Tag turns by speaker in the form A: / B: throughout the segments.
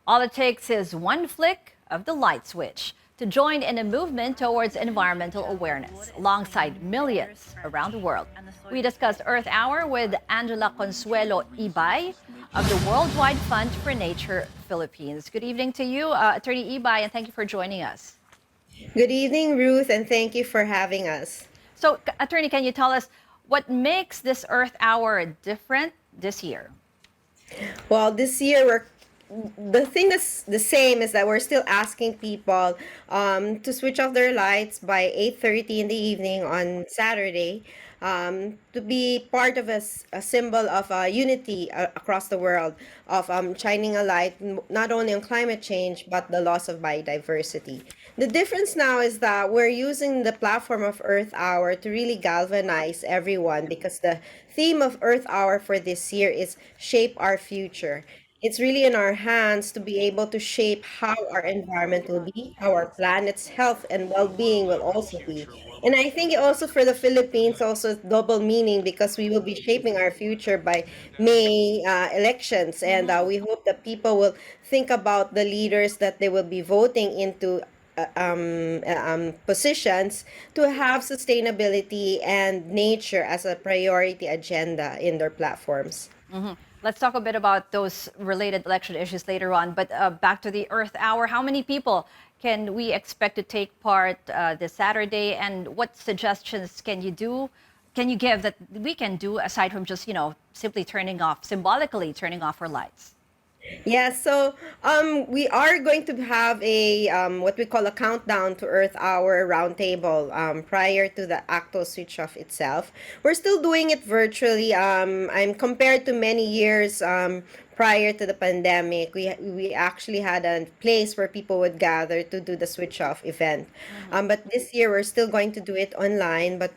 A: All it takes is one flick of the light switch to join in a movement towards environmental awareness alongside millions around the world. We discussed Earth Hour with Angela Consuelo Ibay of the Worldwide Fund for Nature Philippines. Good evening to you, Attorney Ibay, and thank you for joining us.
B: Good evening, Ruth, and thank you for having us.
A: So, Attorney, can you tell us what makes this Earth Hour different this year?
B: Well, this year the thing that's the same is that we're still asking people to switch off their lights by 8:30 in the evening on Saturday, to be part of a symbol of unity across the world, of shining a light not only on climate change but the loss of biodiversity. The difference now is that we're using the platform of Earth Hour to really galvanize everyone, because the theme of Earth Hour for this year is Shape Our Future. It's really in our hands to be able to shape how our environment will be, how our planet's health and well-being will also be. And I think also for the Philippines, also double meaning, because we will be shaping our future by May elections. And we hope that people will think about the leaders that they will be voting into positions to have sustainability and nature as a priority agenda in their platforms.
A: Let's talk a bit about those related election issues later on. But back to the Earth Hour, how many people can we expect to take part this Saturday? And what suggestions can you do? Can you give that we can do aside from just, simply symbolically turning off our lights?
B: Yeah, so we are going to have a what we call a countdown to Earth Hour roundtable prior to the actual switch off itself. We're still doing it virtually. I'm compared to many years prior to the pandemic. We actually had a place where people would gather to do the switch off event. But this year we're still going to do it online. But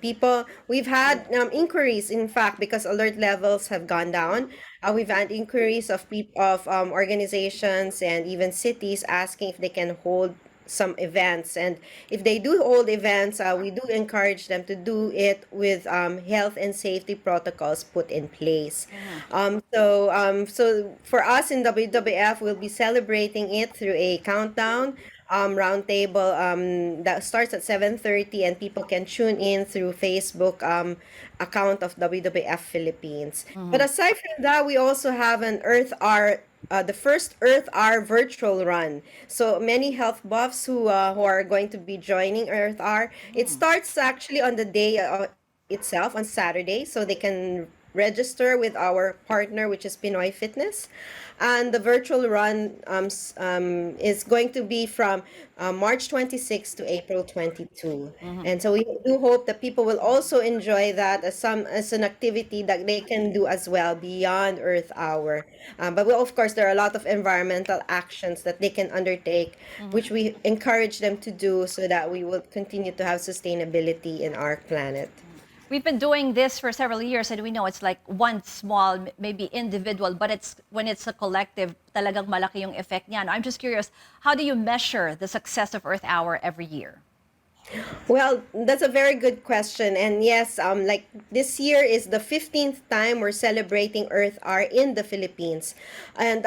B: we've had inquiries, in fact, because alert levels have gone down. We've had inquiries of people, of organizations and even cities asking if they can hold some events. And if they do hold events, we do encourage them to do it with health and safety protocols put in place. So for us in WWF, we'll be celebrating it through a countdown roundtable that starts at 7:30, and people can tune in through Facebook account of WWF Philippines. But aside from that, we also have an Earth Hour, the first Earth Hour virtual run. So many health buffs who are going to be joining Earth Hour. It starts actually on the day itself on Saturday, so they can register with our partner, which is Pinoy Fitness. And the virtual run is going to be from March 26 to April 22. And so we do hope that people will also enjoy that as an activity that they can do as well beyond Earth Hour. But of course, there are a lot of environmental actions that they can undertake, which we encourage them to do so that we will continue to have sustainability in our planet.
A: We've been doing this for several years, and we know it's like one small, maybe individual, but it's when it's a collective, talagang malaki yung effect niyan. I'm just curious, how do you measure the success of Earth Hour every year?
B: Well, that's a very good question. And yes, like this year is the 15th time we're celebrating Earth Hour in the Philippines. And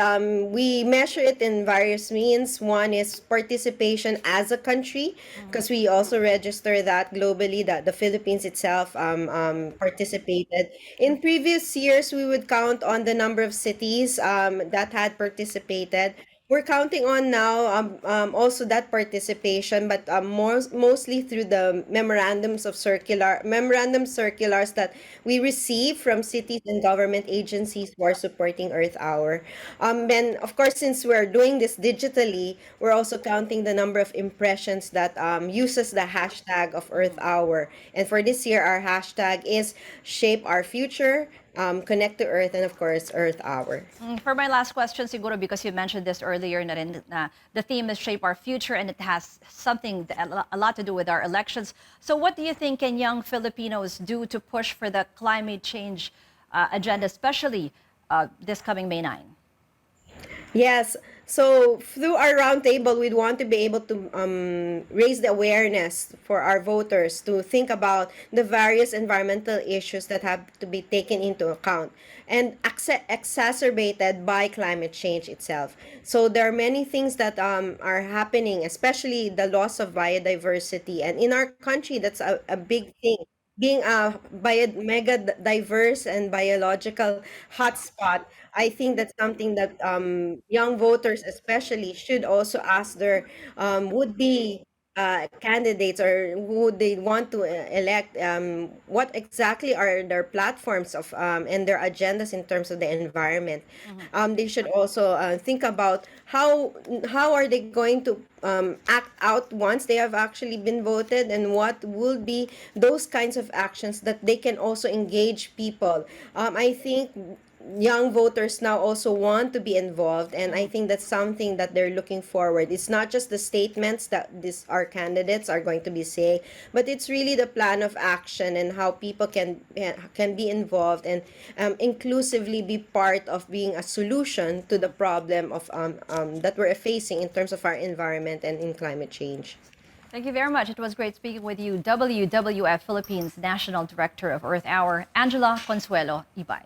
B: we measure it in various means. One is participation as a country, because we also register that globally, that the Philippines itself participated. In previous years, we would count on the number of cities that had participated. We're counting on now also that participation, but mostly through the memorandum circulars that we receive from cities and government agencies who are supporting Earth Hour. And of course, since we're doing this digitally, we're also counting the number of impressions that uses the hashtag of Earth Hour. And for this year, our hashtag is Shape Our Future, Connect to Earth, and of course, Earth Hour.
A: For my last question, siguro, because you mentioned this earlier, na the theme is Shape Our Future, and it has a lot to do with our elections. So what do you think can young Filipinos do to push for the climate change agenda, especially this coming May 9?
B: Yes. So through our roundtable, we'd want to be able to raise the awareness for our voters to think about the various environmental issues that have to be taken into account and exacerbated by climate change itself. So there are many things that are happening, especially the loss of biodiversity. And in our country, that's a big thing. Being a mega diverse and biological hotspot, I think that's something that young voters especially should also ask their would-be candidates, or who they want to elect, what exactly are their platforms of and their agendas in terms of the environment. They should also think about how are they going to act out once they have actually been voted, and what will be those kinds of actions that they can also engage people. I think young voters now also want to be involved, and I think that's something that they're looking forward. It's not just the statements that these our candidates are going to be saying, but it's really the plan of action and how people can be involved and inclusively be part of being a solution to the problem of that we're facing in terms of our environment and in climate change.
A: Thank you very much. It was great speaking with you, WWF Philippines National Director of Earth Hour, Angela Consuelo Ibay.